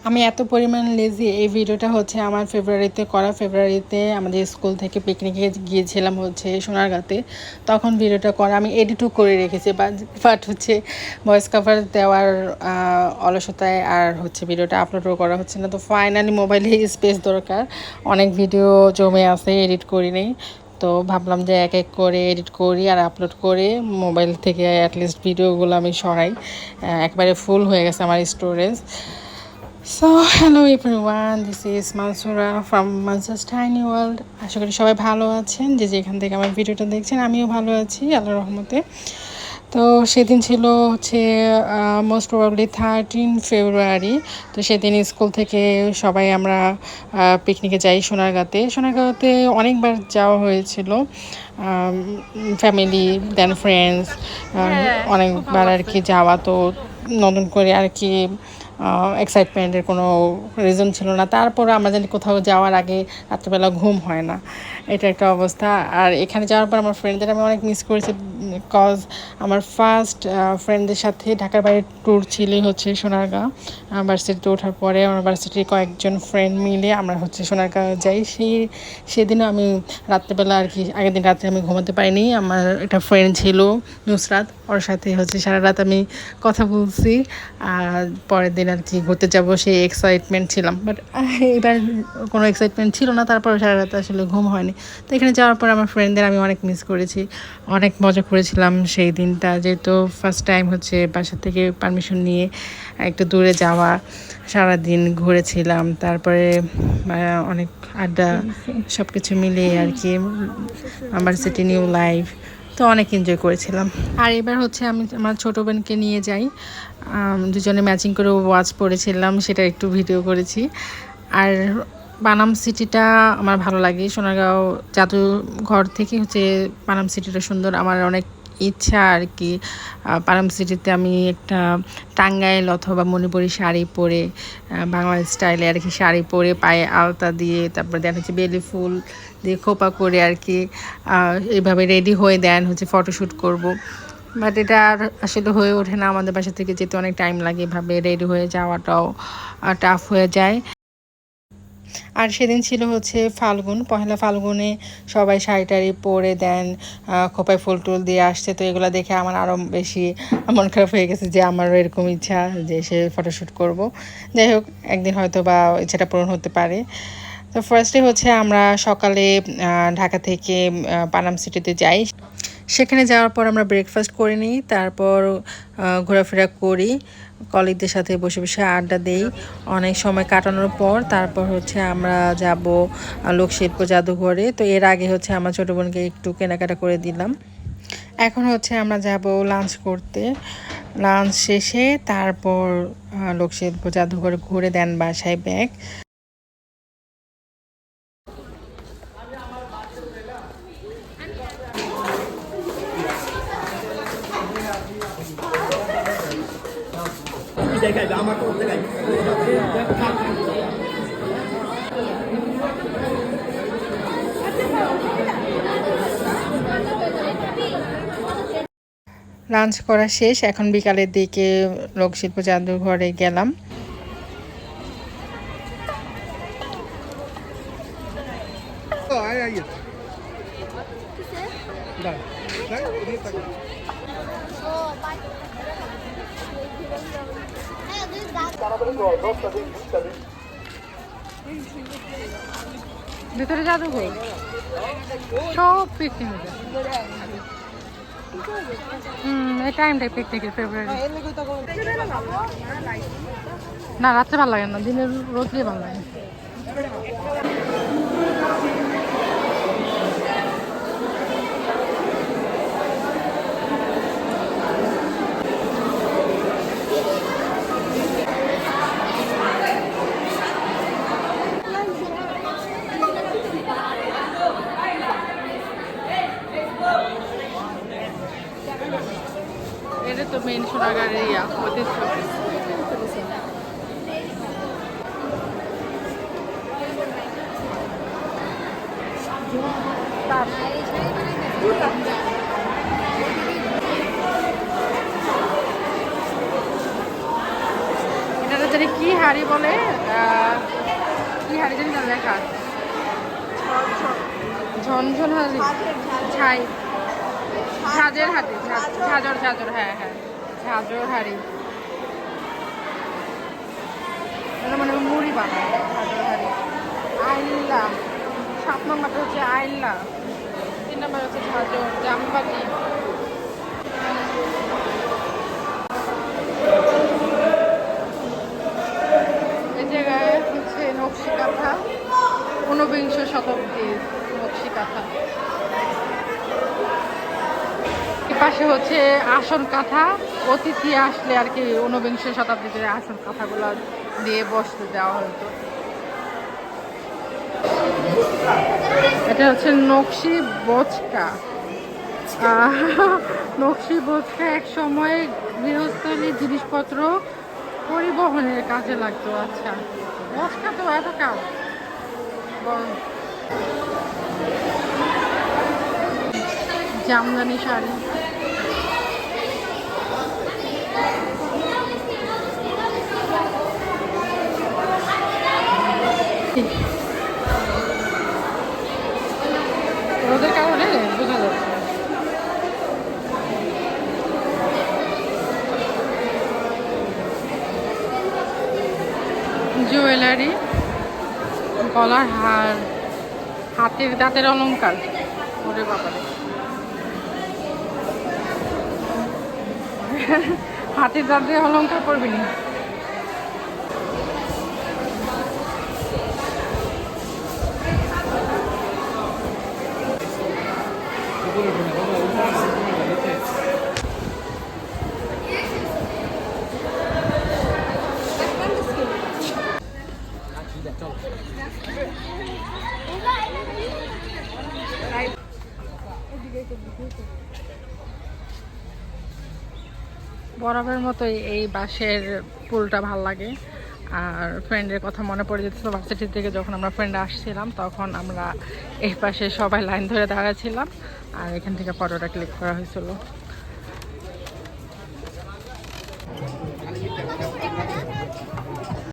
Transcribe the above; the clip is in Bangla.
আমি এত পরিমাণ লেজি, এই ভিডিওটা হচ্ছে আমার ফেব্রুয়ারিতে করা। ফেব্রুয়ারিতে আমাদের স্কুল থেকে পিকনিকে গিয়েছিলাম হচ্ছে সোনারগাঁতে। তখন ভিডিওটা করা, আমি এডিটও করে রেখেছি, বাট হচ্ছে ভয়েস কভার দেওয়ার অলসতায় আর হচ্ছে ভিডিওটা আপলোডও করা হচ্ছে না। তো ফাইনালি মোবাইলে স্পেস দরকার, অনেক ভিডিও জমে আছে, এডিট করি নেই। তো ভাবলাম যে এক এক করে এডিট করি আর আপলোড করে মোবাইল থেকে অ্যাটলিস্ট ভিডিওগুলো আমি সরাই। একবারে ফুল হয়ে গেছে আমার storage. So hello everyone, this is Mansura from Mansa's tiny world. আশা করি সবাই ভালো আছেন, যে যেখান থেকে আমার ভিডিওটা দেখছেন। আমিও ভালো আছি আল্লাহর রহমতে। তো সেদিন ছিল হচ্ছে মোস্ট প্রবাবলি 13 ফেব্রুয়ারি। তো সেদিন স্কুল থেকে সবাই আমরা পিকনিকে যাই সোনারগাঁতে। সোনারগাঁতে অনেকবার যাওয়া হয়েছিল, ফ্যামিলি দেন ফ্রেন্ডস, অনেকবার আর কি যাওয়া। তো নতুন করে আর কি এক্সাইটমেন্টের কোনো রিজন ছিল না। তারপর আমরা জানি কোথাও যাওয়ার আগে রাত্রেবেলা ঘুম হয় না, এটা একটা অবস্থা। আর এখানে যাওয়ার পর আমার ফ্রেন্ডদের আমি অনেক মিস করেছি, বিকজ আমার ফার্স্ট ফ্রেন্ডদের সাথে ঢাকার বাইরে ট্যুর ছিলই হচ্ছে সোনারগাঁ। ভার্সিটিতে ওঠার পরে আমার ভার্সিটির কয়েকজন ফ্রেন্ড মিলে আমরা হচ্ছে সোনারগাঁ যাই। সেদিনও আমি রাত্রেবেলা আর কি, আগের দিন রাত্রে আমি ঘুমাতে পারিনি। আমার একটা ফ্রেন্ড ছিল নুসরাত, ওর সাথে হচ্ছে সারা রাত আমি কথা বলছি। আর পরের দিন আর কি ঘুরতে যাবো সেই এক্সাইটমেন্ট ছিলাম, বাট এবার কোনো এক্সাইটমেন্ট ছিল না। তারপর সারা রাত আসলে ঘুম হয়নি। তো এখানে যাওয়ার পর আমার ফ্রেন্ডদের আমি অনেক মিস করেছি, অনেক মজা করেছিলাম সেই দিনটা। যেহেতু ফার্স্ট টাইম হচ্ছে বাসা থেকে পারমিশন নিয়ে একটু দূরে যাওয়া, সারাদিন ঘুরেছিলাম। তারপরে অনেক আড্ডা, সব কিছু মিলিয়ে আর কি ভার্সিটি নিউ লাইফ, তো অনেক এনজয় করেছিলাম। আর এবার হচ্ছে আমি আমার ছোটো বোনকে নিয়ে যাই, দুজনে ম্যাচিং করে ওয়াচ পরেছিলাম, সেটা একটু ভিডিও করেছি। আর পানাম সিটিটা আমার ভালো লাগে, সোনারগাঁও জাদুঘর থেকে হচ্ছে পানাম সিটিটা সুন্দর। আমার অনেক ইচ্ছা আর কি পানাম সিটিতে আমি একটা টাঙ্গাইল অথবা মণিপুরি শাড়ি পরে, বাংলা স্টাইলে আর কি শাড়ি পরে, পায়ে আলতা দিয়ে, তারপর দেন হচ্ছে বেলি ফুল দিয়ে খোপা করে আর কি এইভাবে রেডি হয়ে দেন হচ্ছে ফটোশ্যুট করব। বাট এটা আর আসলে হয়ে ওঠে না, আমাদের বাসা থেকে যেতে অনেক টাইম লাগে, এভাবে রেডি হয়ে যাওয়াটাও টাফ হয়ে যায়। আর সেদিন ছিল হচ্ছে ফাল্গুন, পহেলা ফাল্গুনে সবাই শাড়ি টাড়ি পরে দেন, খোপায় ফুল টুল দিয়ে আসছে। তো এগুলো দেখে আমার আরও বেশি মন খারাপ হয়ে গেছে যে আমারও এরকম ইচ্ছা যে সে ফটোশ্যুট করব। যাই হোক, একদিন হয়তো বা ইচ্ছাটা পূরণ হতে পারে। তো ফার্স্টে হচ্ছে আমরা সকালে ঢাকা থেকে পানাম সিটিতে যাই। সেখানে যাওয়ার পর আমরা ব্রেকফাস্ট করে নিই, তারপর ঘোরাফেরা করি, কলিগদের সাথে বসে বসে আড্ডা দেই। অনেক সময় কাটানোর পর তারপর হচ্ছে আমরা যাব লোকশিল্প জাদুঘরে। তো এর আগে হচ্ছে আমার ছোটো বোনকে একটু কেনাকাটা করে দিলাম। এখন হচ্ছে আমরা যাব লাঞ্চ করতে। লাঞ্চ শেষে তারপর লোকশিল্প জাদুঘরে ঘুরে দেন বাসায় ব্যাগ। লাঞ্চ করা শেষ, এখন বিকালের দিকে লোকশিল্প জাদুঘরে গেলাম। ভিতরে জাদুঘর সব পিকনিক, এই টাইমটাই পিকনিকের ফেব্রুয়ারি। না, রাত্রে ভালো লাগে না, দিনের রোদে ভালো লাগে। এটা তো মেন সোনারগাঁয়ের ঐতিহ্য। এটা জানি কি হাড়ি বলে কি হাড়ি জানি না লেখা ঝনঝন হাড়ি ছাই ঝাঁঝের হাড়ি ঝাঁঝর ঝাঁঝর হ্যাঁ হ্যাঁ ঝাঁঝর হাড়ি মানে মুড়ি বানায় ঝাঁঝর হাড়ি আইল্লা 7 নম্বরটা হচ্ছে আইল্লা 3 নম্বর হচ্ছে ঝাঁঝর জামবাটি এই জায়গায় হচ্ছে নকশি কাঁথা 19বিংশ শতাব্দীর নকশি কাঁথা পাশে হচ্ছে আসন কাঁথা অতিথি আসলে আর কি 19বিংশ শতাব্দীতে আসন কাঁথাগুলো দিয়ে বসতে দেওয়া হতো এটা হচ্ছে নকশি বোচকা নকশি বোচকা এক সময় গৃহস্থলী জিনিসপত্র পরিবহনের কাজে লাগতো আচ্ছা বোচকা তো এত কাজ জামদানি শাড়ি রোদের কারণে বোঝা যাচ্ছে জুয়েলারি গলার হার হাতের দাঁতের অলংকার ওরে বাবারে হাতের দাঁতের অলংকার করবি না বরাবরের মতোই এই বাসের পুলটা ভাল লাগে আর ফ্রেন্ডের কথা মনে পড়ে যেতেছিল ভার্সিটি থেকে যখন আমরা ফ্রেন্ড আসছিলাম তখন আমরা এই পাশে সবাই লাইন ধরে দাঁড়াচ্ছিলাম আর এখান থেকে ফটোটা ক্লিক করা হয়েছিল